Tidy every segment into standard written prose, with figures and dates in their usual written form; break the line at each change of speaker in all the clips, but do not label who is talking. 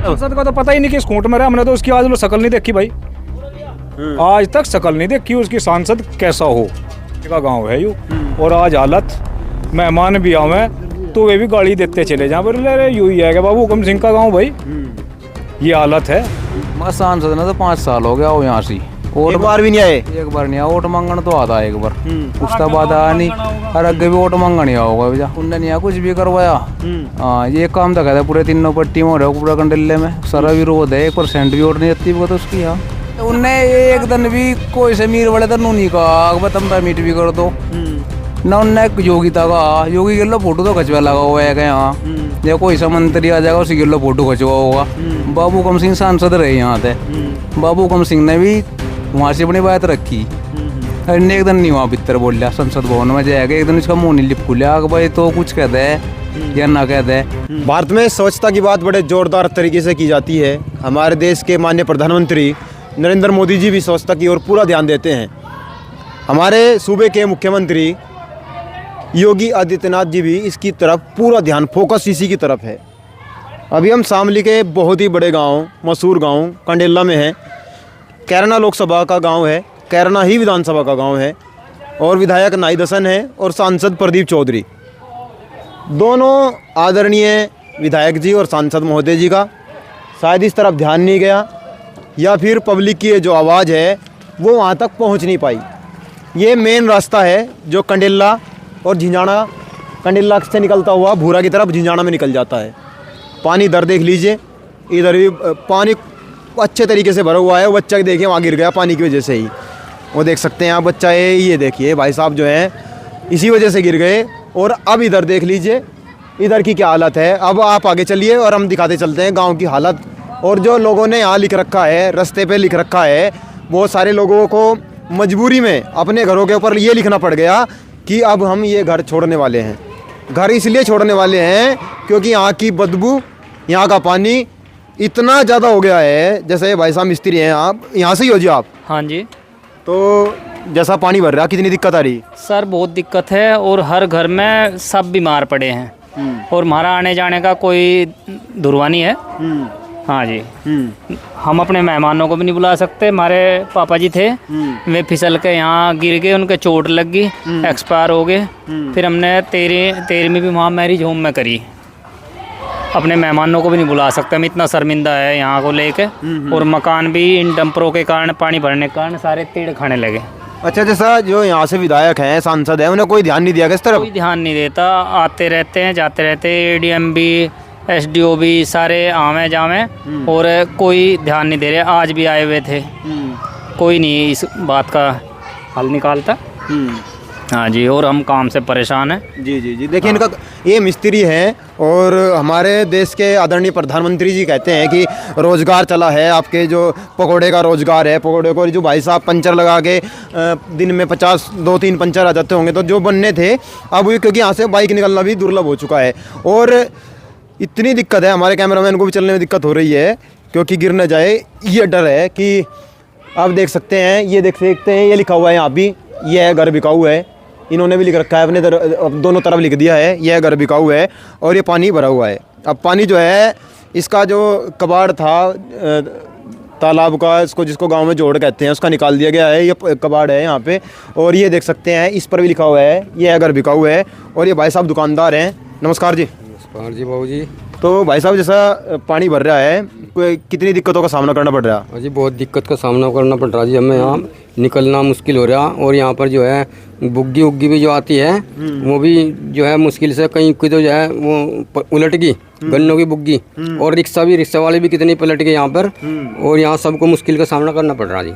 सांसद का तो पता ही नहीं कि स्कूट में रहा, हमने तो उसकी आज शक्ल नहीं देखी भाई, आज तक शक्ल नहीं देखी उसकी, सांसद कैसा हो का गाँव है यू। और आज हालत, मेहमान भी आवे तो वे भी गाड़ी देते चले जाए, बोले यू ही है बाबू हुकम सिंह का गाँव भाई, ये हालत है।
मैं सांसद ना तो 5 साल हो गया हो यहाँ से,
एक बार भी नहीं आए।
एक बार नहीं आया, वोट मांगने तो आता एक बार, उसका बाद आया नहीं, और अगे भी वोट मांगने होगा भैया, उनने नहीं आया कुछ भी करवाया। हाँ ये काम तो कहता है पूरे तीनों पट्टी में हो रहा है पूरा कंडेले में, सारा विरोध है, 1% भी वोट नहीं देती वो तो उसकी। हाँ उनने एक दिन भी कोई से मीर वाले दिन नहीं कहा तुम मीट भी कर दो ना, उनने योगिता का योगी के लो फोटो तो खचवा लगा हुआ है यहाँ, या कोई सा मंत्री आ जाएगा उसी के लो फोटो खचवा होगा। बाबू हुकम सिंह सांसद रहे यहाँ थे, बाबू हुकम सिंह ने भी वहाँ से अपनी बात रखी, एक दिन नहीं वहाँ भीतर बोल लिया संसद भवन में जाएगा, एक दिन इसका मुँह नहीं लिप खुलिया भाई तो कुछ कहते हैं या ना कहते हैं।
भारत में स्वच्छता की बात बड़े जोरदार तरीके से की जाती है। हमारे देश के माननीय प्रधानमंत्री नरेंद्र मोदी जी भी स्वच्छता की ओर पूरा ध्यान देते हैं। हमारे सूबे के मुख्यमंत्री योगी आदित्यनाथ जी भी इसकी तरफ पूरा ध्यान, फोकस इसी की तरफ है। अभी हम शामली के बहुत ही बड़े गांव, मशहूर गांव कंडेला में हैं। कैरना लोकसभा का गांव है, कैरना ही विधानसभा का गांव है, और विधायक नाहिद हसन है और सांसद प्रदीप चौधरी, दोनों आदरणीय विधायक जी और सांसद महोदय जी का शायद इस तरफ ध्यान नहीं गया, या फिर पब्लिक की जो आवाज़ है वो वहाँ तक पहुँच नहीं पाई। ये मेन रास्ता है जो कंडेला और झिंझाना, कंडेला से निकलता हुआ भूरा की तरफ झिंझाना में निकल जाता है। पानी इधर देख लीजिए, इधर भी पानी अच्छे तरीके से भरा हुआ है। वो बच्चा देखिए वहाँ गिर गया पानी की वजह से ही, वो देख सकते हैं आप बच्चा है, ये देखिए भाई साहब जो हैं इसी वजह से गिर गए। और अब इधर देख लीजिए इधर की क्या हालत है। अब आप आगे चलिए और हम दिखाते चलते हैं गाँव की हालत। और जो लोगों ने यहाँ लिख रखा है, रास्ते पे लिख रखा है, बहुत सारे लोगों को मजबूरी में अपने घरों के ऊपर ये लिखना पड़ गया कि अब हम ये घर छोड़ने वाले हैं। घर इसलिए छोड़ने वाले हैं क्योंकि यहाँ की बदबू, यहाँ का पानी इतना ज़्यादा हो गया है। जैसे भाई साहब मिस्त्री हैं, आप यहाँ से ही हो जी आप?
हाँ जी।
तो जैसा पानी भर रहा, कितनी दिक्कत आ रही?
सर बहुत दिक्कत है, और हर घर में सब बीमार पड़े हैं, और हमारा आने जाने का कोई धुरवा नहीं है। हाँ जी। हम अपने मेहमानों को भी नहीं बुला सकते। हमारे पापा जी थे, वे फिसल के यहाँ गिर गए, उनके चोट लग गई, एक्सपायर हो गए। फिर हमने 13वीं भी वहाँ मैरिज होम में करी। अपने मेहमानों को भी नहीं बुला सकते, हम इतना शर्मिंदा है यहाँ को लेके। और मकान भी इन डंपरों के कारण, पानी भरने के कारण सारे तीड़ खाने लगे।
अच्छा, जैसा जो यहाँ से विधायक हैं, सांसद हैं, उन्हें कोई ध्यान नहीं दिया किस तरफ?
कोई ध्यान नहीं देता, आते रहते हैं जाते रहते हैं, एडीएम भी एसडीओ भी सारे आवे जावे, और कोई ध्यान नहीं दे रहे। आज भी आए हुए थे, कोई नहीं इस बात का हल निकालता। हाँ जी, और हम काम से परेशान हैं।
जी जी जी। देखिए इनका ये मिस्त्री है, और हमारे देश के आदरणीय प्रधानमंत्री जी कहते हैं कि रोज़गार चला है, आपके जो पकोड़े का रोज़गार है, पकोड़े को जो भाई साहब पंचर लगा के दिन में 50 2-3 पंचर आ जाते होंगे, तो जो बनने थे अब क्योंकि यहाँ से बाइक निकलना भी दुर्लभ हो चुका है। और इतनी दिक्कत है, हमारे कैमरामैन को भी चलने में दिक्कत हो रही है क्योंकि गिर न जाए, ये डर है कि आप देख सकते हैं, ये देख सकते हैं, ये लिखा हुआ है यहाँ भी, ये है घर बिकाऊ है। इन्होंने भी लिख रखा है, अपने दोनों तरफ लिख दिया है, यह घर बिकाऊ है, और ये पानी भरा हुआ है। अब पानी जो है, इसका जो कबाड़ था तालाब का, इसको जिसको गांव में जोड़ कहते हैं, उसका निकाल दिया गया है। ये कबाड़ है यहाँ पे, और ये देख सकते हैं इस पर भी लिखा हुआ है, यह घर बिकाऊ है। और ये भाई साहब दुकानदार हैं। नमस्कार जी।
नमस्कार जी बाबू जी।
तो भाई साहब जैसा पानी भर रहा है, कितनी दिक्कतों का सामना करना पड़ रहा है?
जी बहुत दिक्कत का सामना करना पड़ रहा है जी, हमें यहाँ निकलना मुश्किल हो रहा। और यहाँ पर जो है बुग्गी उग्गी भी जो आती है वो भी जो है मुश्किल से, कहीं की तो जो है वो उलट गई गन्नों की बुग्गी, और रिक्शा वाले भी कितने पलट गए यहाँ पर, और यहाँ सबको मुश्किल का सामना करना पड़ रहा जी।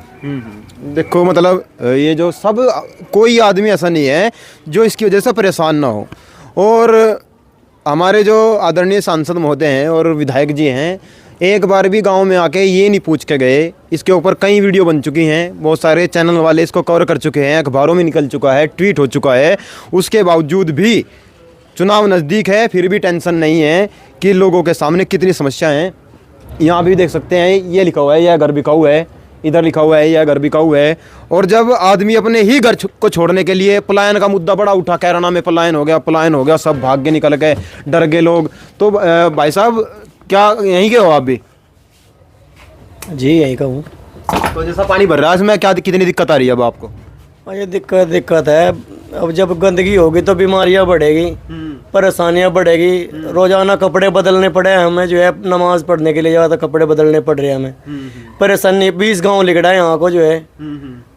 देखो मतलब ये जो सब, कोई आदमी ऐसा नहीं है जो इसकी वजह से परेशान ना हो। और हमारे जो आदरणीय सांसद महोदय हैं और विधायक जी हैं, एक बार भी गांव में आके ये नहीं पूछ के गए। इसके ऊपर कई वीडियो बन चुकी हैं, बहुत सारे चैनल वाले इसको कवर कर चुके हैं, अखबारों में निकल चुका है, ट्वीट हो चुका है। उसके बावजूद भी चुनाव नज़दीक है, फिर भी टेंशन नहीं है कि लोगों के सामने कितनी समस्याएं हैं। यहाँ भी देख सकते हैं, ये लिखा हुआ है यह घर बिकाऊ है, इधर लिखा हुआ है यह घर बिकाऊ है। और जब आदमी अपने ही घर को छोड़ने के लिए, पलायन का मुद्दा बड़ा उठा, कैराना में पलायन हो गया, सब भाग के निकल गए, डर गए लोग। तो भाई साहब क्या यहीं के हो आप भी?
जी यही का हूँ।
तो जैसा पानी भर रहा है इसमें क्या कितनी दिक्कत आ रही है अब आपको?
और ये दिक्कत है। अब जब गंदगी होगी तो बीमारियां बढ़ेगी, परेशानियां बढ़ेगी। रोजाना कपड़े बदलने पड़े हमें, जो है नमाज पढ़ने के लिए ज़्यादा कपड़े बदलने पड़ रहे हैं हमें। परेशानी 20 गांव लिखड़ा है यहाँ को जो है।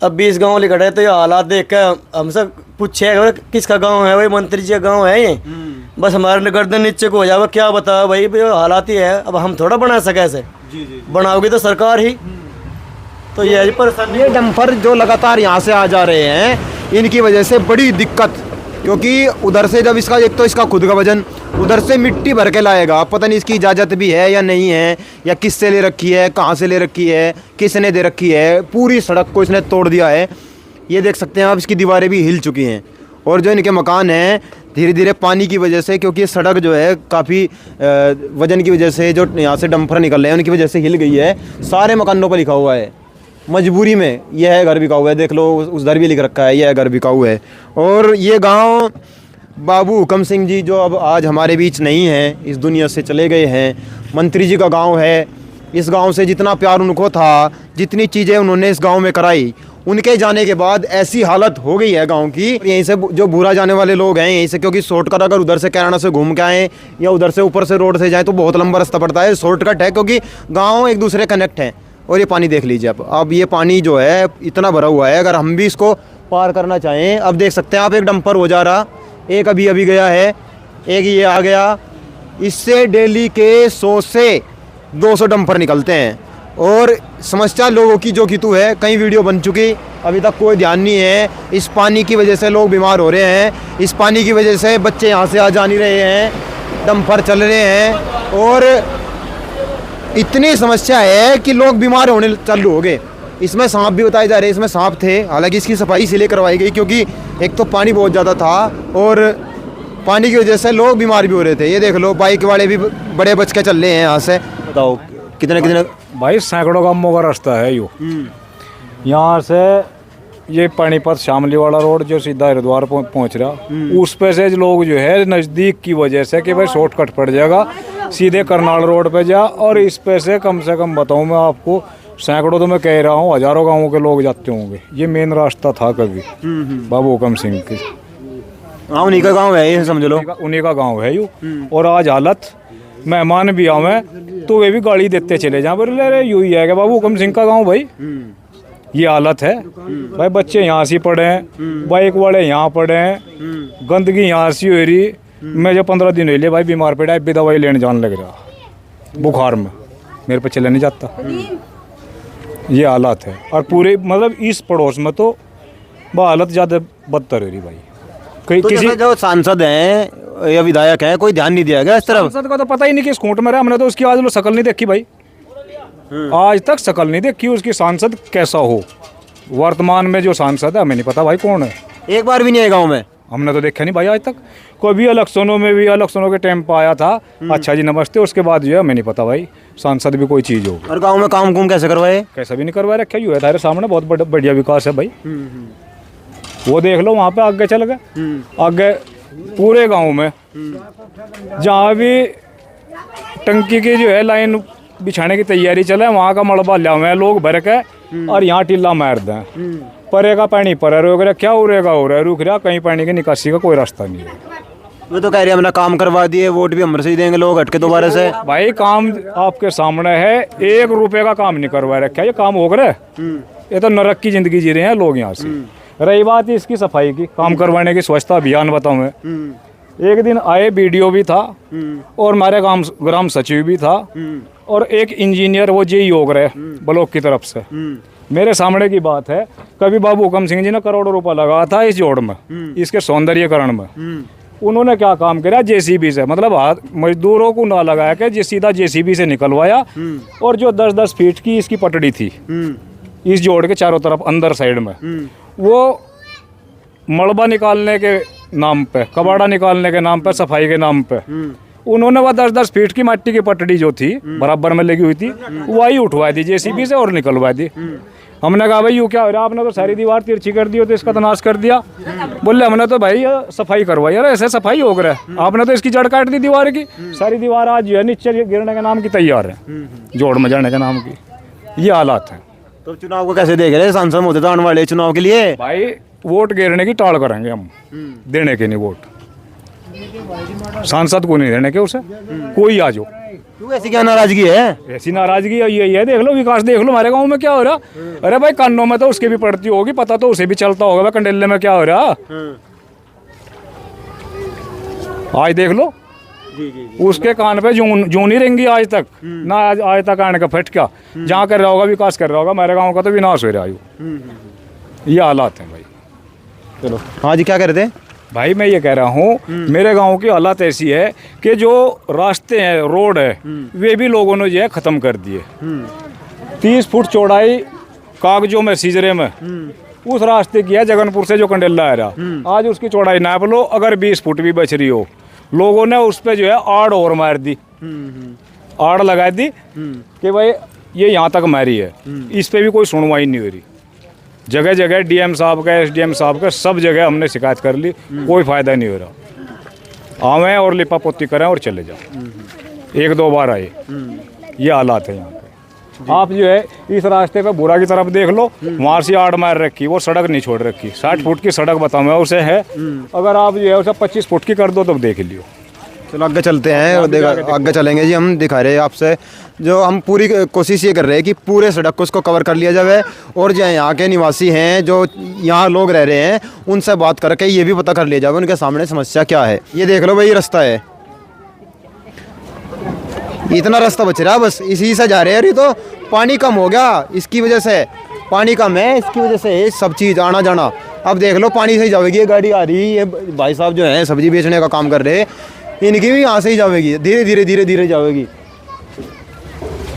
अब 20 गांव लिखड़ा है तो ये हालात देख कर हमसे पूछे किसका गांव है भाई, मंत्री जी का गांव है ये। बस हमारे गर्दन नीचे को हो जाए, क्या बता भाई, हालात ही है। अब हम थोड़ा बना सके ऐसे, बनाओगी तो सरकार ही। तो ये परेशानी।
ये डंपर जो लगातार यहाँ से आ जा रहे हैं इनकी वजह से बड़ी दिक्कत, क्योंकि उधर से जब इसका एक तो इसका खुद का वजन, उधर से मिट्टी भर के लाएगा। पता नहीं इसकी इजाज़त भी है या नहीं है, या किससे ले रखी है, कहाँ से ले रखी है, किसने दे रखी है। पूरी सड़क को इसने तोड़ दिया है। ये देख सकते हैं आप, इसकी दीवारें भी हिल चुकी हैं। और जो इनके मकान हैं धीरे धीरे पानी की वजह से, क्योंकि सड़क जो है काफ़ी वजन की वजह से जो यहाँ से डंपर निकल रहे हैं उनकी वजह से हिल गई है। सारे मकानों पर लिखा हुआ है मजबूरी में यह है घर बिकाऊ है। देख लो उस घर भी लिख रखा है यह है घर बिकाऊ है। और ये गांव बाबू हुकम सिंह जी जो अब आज हमारे बीच नहीं हैं, इस दुनिया से चले गए हैं, मंत्री जी का गांव है। इस गांव से जितना प्यार उनको था, जितनी चीज़ें उन्होंने इस गांव में कराई, उनके जाने के बाद ऐसी हालत हो गई है गांव की। यहीं से जो बुरा जाने वाले लोग हैं यहीं से, क्योंकि शॉर्टकट अगर उधर से कैराना से घूम के आएँ या उधर से ऊपर से रोड से जाएँ तो बहुत लंबा रास्ता पड़ता है। शॉर्टकट है क्योंकि गाँव एक दूसरे कनेक्ट हैं। और ये पानी देख लीजिए अब ये पानी जो है इतना भरा हुआ है, अगर हम भी इसको पार करना चाहें, अब देख सकते हैं आप, एक डंपर हो जा रहा, एक अभी अभी गया है, एक ये आ गया। इससे डेली के 100 से 200 डंपर निकलते हैं। और समस्या लोगों की जो कि तू है, कई वीडियो बन चुकी, अभी तक कोई ध्यान नहीं है। इस पानी की वजह से लोग बीमार हो रहे हैं, इस पानी की वजह से बच्चे यहाँ से आ जा नहीं रहे हैं, डंपर चल रहे हैं। और इतनी समस्या है कि लोग बीमार होने चालू हो गए। इसमें सांप भी बताए जा रहे हैं, इसमें सांप थे। हालांकि इसकी सफाई इसलिए करवाई गई क्योंकि एक तो पानी बहुत ज़्यादा था और पानी की वजह से लोग बीमार भी हो रहे थे। ये देख लो बाइक वाले भी बड़े बच के चल रहे हैं यहाँ से। बताओ कितने
भाई सैकड़ों गांवों का रास्ता है यो। यहाँ से ये पानीपत शामली वाला रोड जो सीधा हरिद्वार पहुँच रहा, उस पे से लोग जो है नज़दीक की वजह से कि भाई शॉर्टकट पड़ जाएगा, सीधे करनाल रोड पे जा। और इस पे से कम बताऊँ मैं आपको, सैकड़ों तो मैं कह रहा हूँ हजारों गाँवों के लोग जाते होंगे। ये मेन रास्ता था कभी बाबू हुकम सिंह की।
हाँ उन्हीं का गाँव है ये, समझ लो
उन्हीं का गाँव है यू। और आज हालत, मेहमान भी आवे तो वे भी गाड़ी देते चले जहाँ पर ले रहे यू ही है कि बाबू हुकम सिंह का गाँव भाई। ये हालत है भाई। बच्चे यहाँ से पढ़े हैं, बाइक वाले यहाँ पढ़े हैं, गंदगी यहाँ से हो रही। मैं जो 15 दिन हुए भाई बीमार पड़ा, अभी दवाई लेने जाने लग रहा बुखार में, मेरे पे चले नहीं जाता। ये हालत है। और पूरे मतलब इस पड़ोस में तो वह हालत ज़्यादा बदतर हो रही भाई। कहीं
तो
किसी
जो सांसद हैं या विधायक हैं कोई ध्यान नहीं दिया गया इस तरफ?
सांसद का तो पता ही नहीं किस खूंट में रहा। हमने तो उसकी आज शक्ल नहीं देखी भाई, आज तक शक्ल नहीं देखी उसकी। सांसद कैसा हो वर्तमान में जो सांसद है हमें नहीं पता भाई कौन है।
एक बार भी नहीं है गाँव में,
हमने तो देखा नहीं भाई आज तक। कोई भी इलेक्शनों में भी, इलेक्शनों के टाइम पर आया था, अच्छा जी नमस्ते, उसके बाद जो है हमें नहीं पता भाई सांसद भी कोई चीज़ हो।
और गाँव में काम कुम कैसे करवाए?
कैसा भी नहीं करवा रखा, यू है तारे सामने बहुत बढ़िया विकास है भाई। वो देख लो वहाँ पे आगे चल गए, आगे पूरे गांव में जहाँ भी टंकी की जो है लाइन बिछाने की तैयारी चले, वहाँ का मलबा लिया हुआ है लोग भर के और यहाँ टिल्ला मार दें। परे का पानी पर रोक रहा, क्या उड़ेगा हो रहा है, रुक रहा, कहीं पानी की निकासी का कोई रास्ता नहीं है।
वो तो कह रहे हैं हमने काम करवा दिए, वोट भी हमसे ही देंगे लोग हटके दोबारा से।
भाई काम आपके सामने है, 1 रुपए का काम नहीं करवा रखा, ये काम हो रहा है। ये तो नरक की जिंदगी जी रहे हैं लोग यहाँ से। रही बात इसकी सफाई की, काम करवाने की स्वच्छता अभियान बताऊं मैं, एक दिन आए बीडीओ भी था और हमारे ग्राम सचिव भी था और एक इंजीनियर वो जेई हो रहे ब्लॉक की तरफ से। मेरे सामने की बात है, कभी बाबू हुकम सिंह जी ने करोड़ों रुपया लगाया था इस जोड़ में, इसके सौंदर्यकरण में। उन्होंने क्या काम किया, जेसीबी से, मतलब हाथ मजदूरों को ना लगाया कि सीधा जेसीबी से निकलवाया। और जो 10-10 फीट की इसकी पटड़ी थी इस जोड़ के चारों तरफ अंदर साइड में, वो मलबा निकालने के नाम पे, कबाड़ा निकालने के नाम पे, सफाई के नाम पे उन्होंने वह 10-10 फीट की मिट्टी की पटड़ी जो थी बराबर में लगी हुई थी वही उठवा दी जेसीबी से और निकलवा दी। हमने कहा भाई यूँ क्या हो रहा है, आपने तो सारी दीवार तिरछी कर दी हो तो इसका तो नाश कर दिया। बोले हमने तो भाई सफाई करवाई, यार ऐसे सफाई हो रहा है, आपने तो इसकी जड़ काट दी दीवार की। सारी दीवार आज जो है नीचे गिरने के नाम की तैयार है, जोड़ में जाने के नाम की। ये हालात है
तो चुनाव को कैसे देख रहे हैं? सांसद होते तो आने वाले चुनाव के लिए
भाई। वोट गिरने की टाल करेंगे हम, देने के नहीं वोट, सांसद को नहीं देने के उसे, कोई आ जाओ।
क्यों ऐसी क्या नाराजगी है?
ऐसी नाराजगी यही है, देख लो विकास, देख लो हमारे गांव में क्या हो रहा। अरे भाई कानों में तो उसके भी पड़ती होगी, पता तो उसे भी चलता होगा भाई कंडेले में क्या हो रहा। आज देख लो, उसके कान पे जून ही रहेंगी आज तक ना, आज तक आने का फट क्या, जहाँ कर रहा होगा विकास कर रहा होगा, मेरे गाँव का तो विनाश हो रहा है। ये हालात हैं भाई।
चलो हाँ जी, क्या कर रहे थे?
भाई मैं ये कह रहा हूँ, मेरे गांव की हालत ऐसी है कि जो रास्ते हैं, रोड है, वे भी लोगों ने जो है ख़त्म कर दिए। 30 फुट चौड़ाई कागजों में सीजरे में उस रास्ते की है, जगनपुर से जो कंडेला आ रहा, आज उसकी चौड़ाई नाप लो, अगर 20 फुट भी बच रही हो, लोगों ने उस पर जो है आड़ और मार दी, आड़ लगा दी कि भाई ये यहाँ तक मारी है, इस पे भी कोई सुनवाई नहीं हो रही। जगह जगह डीएम साहब का, एसडीएम साहब का, सब जगह हमने शिकायत कर ली, कोई फायदा नहीं हो रहा। आवें और लिपा पोती करें और चले जाओ। 1-2 बार आए, ये हालात है यहाँ पे। आप जो है इस रास्ते पे बुरा की तरफ देख लो, वहाँ से आड़ मार रखी, वो सड़क नहीं छोड़ रखी, 60 फुट की सड़क बताऊँ मैं उसे है, अगर आप जो है उसे 25 फुट की कर दो तब देख लियो।
चलो आगे चलते हैं और आगे चलेंगे जी। हम दिखा रहे हैं आपसे, जो हम पूरी कोशिश ये कर रहे हैं कि पूरे सड़क को उसको कवर कर लिया जाए, और जो यहाँ के निवासी हैं, जो यहाँ लोग रह रहे हैं, उनसे बात करके ये भी पता कर लिया जाए उनके सामने समस्या क्या है। ये देख लो भाई, रास्ता है, इतना रास्ता बच रहा है, बस इसी से जा रहे हैं। अरे तो पानी कम हो गया, इसकी वजह से पानी कम है, इसकी वजह से सब चीज़ आना जाना। अब देख लो पानी से ही जाएगी, ये गाड़ी आ रही है, भाई साहब जो है सब्जी बेचने का काम कर रहे हैं, इनकी भी यहाँ से ही जाएगी, धीरे धीरे धीरे धीरे जाएगी।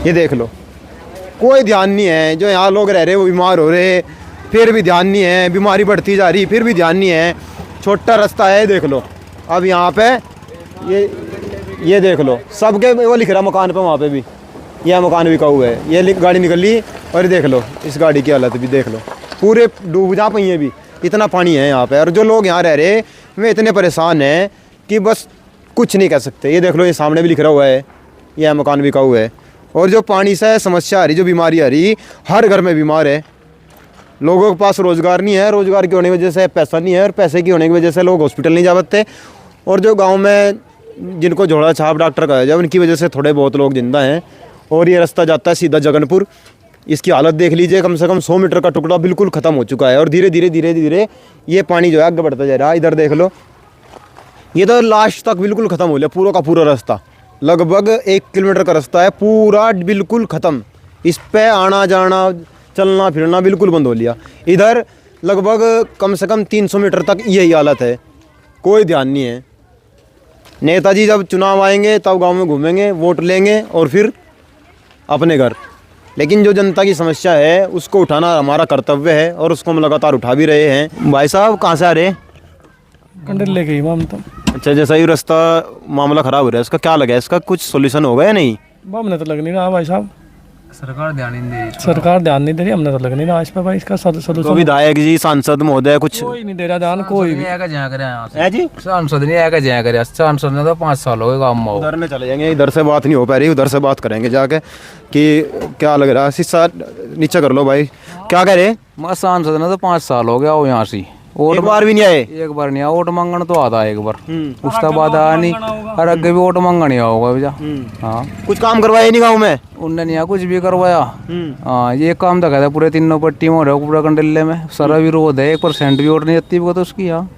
ये देख लो, कोई ध्यान नहीं है, जो यहाँ लोग रह रहे वो बीमार हो रहे, फिर भी ध्यान नहीं है, बीमारी बढ़ती जा रही, फिर भी ध्यान नहीं है। छोटा रास्ता है, देख लो। अब यहाँ पे ये देख लो, सबके वो लिख रहा मकान पे, वहाँ पे भी यह मकान बिका हुआ है, ये गाड़ी निकल ली, और देख लो इस गाड़ी की हालत भी देख लो, पूरे डूब जा पाई है भी, इतना पानी है यहाँ पे। और जो लोग यहाँ रह रहे वे इतने परेशान हैं कि बस कुछ नहीं कह सकते। ये देख लो, ये सामने भी लिख रहा हुआ है, यह मकान बिका हुआ है। और जो पानी से समस्या आ रही, जो बीमारी आ रही, हर घर में बीमार है, लोगों के पास रोज़गार नहीं है, रोज़गार की होने की वजह से पैसा नहीं है, और पैसे की होने की वजह से लोग हॉस्पिटल नहीं जा पाते। और जो गांव में जिनको झोला छाप डॉक्टर कहा जाए, उनकी वजह से थोड़े बहुत लोग जिंदा हैं। और ये रास्ता जाता है सीधा जगनपुर, इसकी हालत देख लीजिए, कम से कम 100 मीटर का टुकड़ा बिल्कुल ख़त्म हो चुका है, और धीरे धीरे धीरे धीरे ये पानी जो है आगे बढ़ता जा रहा है। इधर देख लो, ये तो लास्ट तक बिल्कुल ख़त्म हो गया, पूरा का पूरा रास्ता, लगभग 1 किलोमीटर का रास्ता है, पूरा बिल्कुल ख़त्म। इस पे आना जाना, चलना फिरना बिल्कुल बंद हो लिया। इधर लगभग कम से कम 300 मीटर तक यही हालत है, कोई ध्यान नहीं है। नेताजी जब चुनाव आएंगे तब गांव में घूमेंगे, वोट लेंगे और फिर अपने घर। लेकिन जो जनता की समस्या है उसको उठाना हमारा कर्तव्य है, और उसको हम लगातार उठा भी रहे हैं। भाई साहब कहाँ से आ रहे हैं?
कंडेले गई हम तो।
अच्छा, जैसा ही रास्ता मामला ख़राब हो रहा है, इसका क्या लगा है, इसका कुछ सोल्यूशन होगा या नहीं?
हमने तो लग नहीं रहा भाई साहब,
सरकार ध्यान नहीं दे रही,
सरकार ध्यान नहीं दे रही, हमने तो लग नहीं रहा आज पे भाई इसका
तो
सोल्यूशन।
विधायक जी, सांसद महोदय कुछ
कोई नहीं दे रहा ध्यान, कोई भी।
आएगा जहाँ करे यहाँ से
है जी?
सांसद नहीं आएगा जहाँ करे, सांसद ने तो 5 साल हो गए काम में।
उधर में चले जाएंगे, इधर से बात नहीं हो पा रही, उधर से बात करेंगे जाके कि क्या लग रहा है। शीशा नीचे कर लो भाई, क्या कह रहे?
मैं सांसद ने तो 5 साल हो गया वो यहाँ से, वोट
एक बार भी नहीं आए?
एक बार नहीं आया, वोट मांगने तो आता है एक बार, उसका बाद आया नहीं, और अगे भी वोट मांगने होगा भैया। हाँ,
कुछ काम करवाया नहीं गाँव में?
उनने नहीं कुछ भी करवाया। हाँ, ये काम तो कहता है पूरे तीनों पट्टी में हो रहा है, पूरा कंडेले में सारा विरोध है, 1% भी वोट नहीं देती वो तो उसकी। यहाँ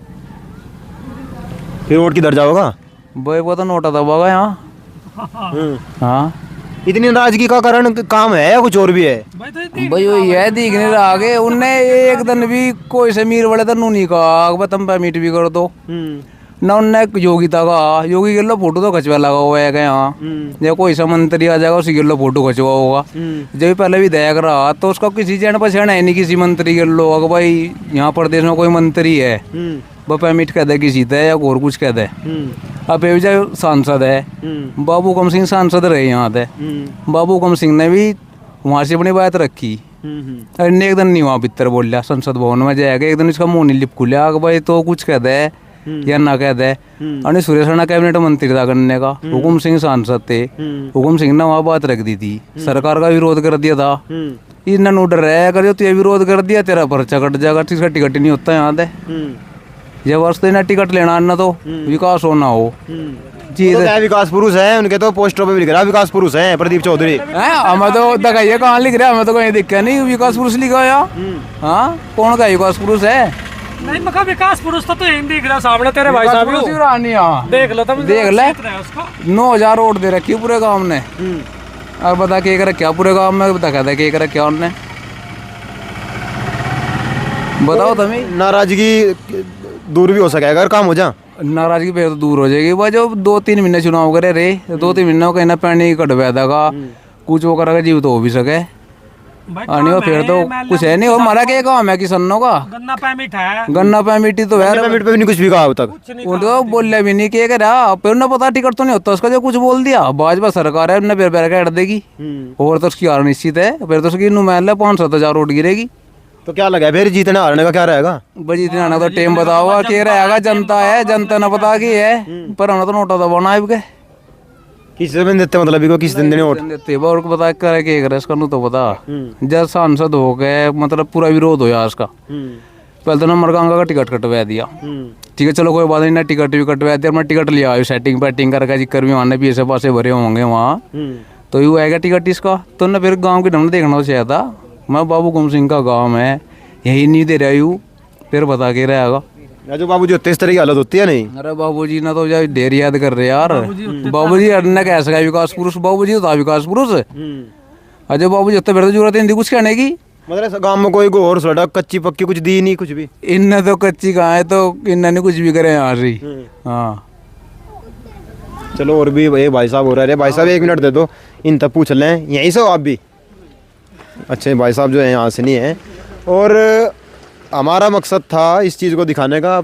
फिर वोट किधर जाओगा?
भाई वो तो नोटा दबागा यहाँ। हाँ,
इतनी नाराजगी का कारण काम है या कुछ और भी है?
भाई वही है, दिखने आगे उनने एक दिन भी कोई से मीर बड़े तो नहीं कहा तुम पे मीट भी कर दो ना, उनने योगी था कहा, योगी के लो फोटो तो खचवा लगा हुआ है यहाँ, या कोई सा मंत्री आ जाएगा उसी के लो फोटो खचवा होगा। जब पहले भी देख रहा तो उसका किसी जन पहचान है नहीं, किसी मंत्री के लोग भाई यहाँ प्रदेश में कोई मंत्री है वो पेमिट कह दे किसी है या और कुछ कह दे। अब ये जो सांसद है बाबू कम सिंह सांसद रहे यहाँ थे, बाबू कम सिंह ने भी वहाँ से अपनी बात रखी, अरे एक दिन नहीं वहाँ भीतर बोल लिया संसद भवन में जाएगा, एक दिन इसका मुँह नहीं लिप खुलिया भाई तो कुछ कह दे या ना कह दे और सुरेश राणा कैबिनेट मंत्री था करने का, हुकुम सिंह सांसद थे, हुकुम सिंह ने वहाँ बात रख दी थी, सरकार का विरोध कर दिया था। इन्हें डर है अगर जो तू विरोध कर दिया तेरा पर्चा कट जाएगा, इसका टिकट नहीं होता यहाँ से। जब वास्ते ना टिकट लेना ना तो विकास होना हो जी।
तो क्या विकास पुरुष है, उनके तो पोस्टरों पे भी लिख रहा है विकास पुरुष है प्रदीप चौधरी।
हमें तो दिखाइए कहाँ लिख रहा है, हमें तो कहीं दिखा नहीं विकास पुरुष लिखा या। हाँ कौन का विकास पुरुष है?
नहीं मका विकास पुरुष तो यही दिख रहा सामने तेरे भाई साहब देख लो, तुम
देख ले 9,000 रोड दे रखी पूरे गांव ने। और बता के कर क्या पूरे गांव में बता कहता के कर क्या उनने बताओ तुम्हें।
नाराजगी दूर भी हो सके अगर काम हो जा।
नाराजगी फिर तो दूर हो जाएगी भाई। जो 2-3 महीने चुनाव करे रे, 2-3 महीने कहीं ना पैनी कट बैठा का कुछ वो करेगा जीव तो हो भी सके और फिर तो कुछ है नहीं। और हमारा क्या काम है किसानों का? गन्ना पैमिट है, गन्ना पैमिटी तो है,
पैमिट पे भी नहीं कुछ भी कहा अब तक।
वो तो बोले भी नहीं कि करा फिर उन्हें पता टिकट तो नहीं होता उसका, जो कुछ बोल दिया भाजपा सरकार है उन्हें पैर के हट देगी और तो उसकी हार निश्चित है। फिर तो उसकी नुमाइंदा 5-7 हज़ार वोट गिरेगी।
तो क्या लगा फिर जीतने हारने का क्या रहेगा?
जीतने हारने का तो टेम बताओगा क्या रहेगा, जनता है, जनता ने पता की है। पर हमने तो नोटा दबाना है के
किसी दिन देते मतलब को किसी दिन देने वोट
देते और को पता करे क्या करे इसका तो पता। जब सांसद हो गए मतलब पूरा विरोध हो गया इसका। पहले तो नंबर का टिकट कटवा दिया, ठीक है चलो कोई बात नहीं ना, टिकट भी कटवा दिया। मैं टिकट लिया सेटिंग पैटिंग करके जिक्र भी आने भी ऐसे पासे भरे होंगे वहाँ तो ये आएगा टिकट इसका। तो ना फिर गाँव की ढंग देखना चाहिए था। मैं बाबू गुम सिंह का गाँव है यही नहीं दे रहा यू, फिर बता के रहेगा।
जो बाबूजी होते इस तरह की हालत होती है नहीं।
अरे बाबूजी ना तो यार ढेर याद कर रहे यार। बाबूजी अड़ने कैसे विकास पुरुष, बाबूजी होता विकास पुरुष। अजय बाबूजी होते फिर तो जरूरत नहीं थी कुछ कहने की।
मतलब गांव में कोई और सड़क कच्ची पक्की कुछ दी नहीं कुछ भी।
इनने तो कच्ची कहाँ है तो इन्होंने कुछ भी करे यहाँ से। हाँ
चलो और भी ये भाई साहब हो रहा है। भाई साहब 1 मिनट दे दो, इन तक पूछ लें यहीं से हो आप भी। अच्छा भाई साहब जो है यहाँ से नहीं है और हमारा मकसद था इस चीज़ को दिखाने का।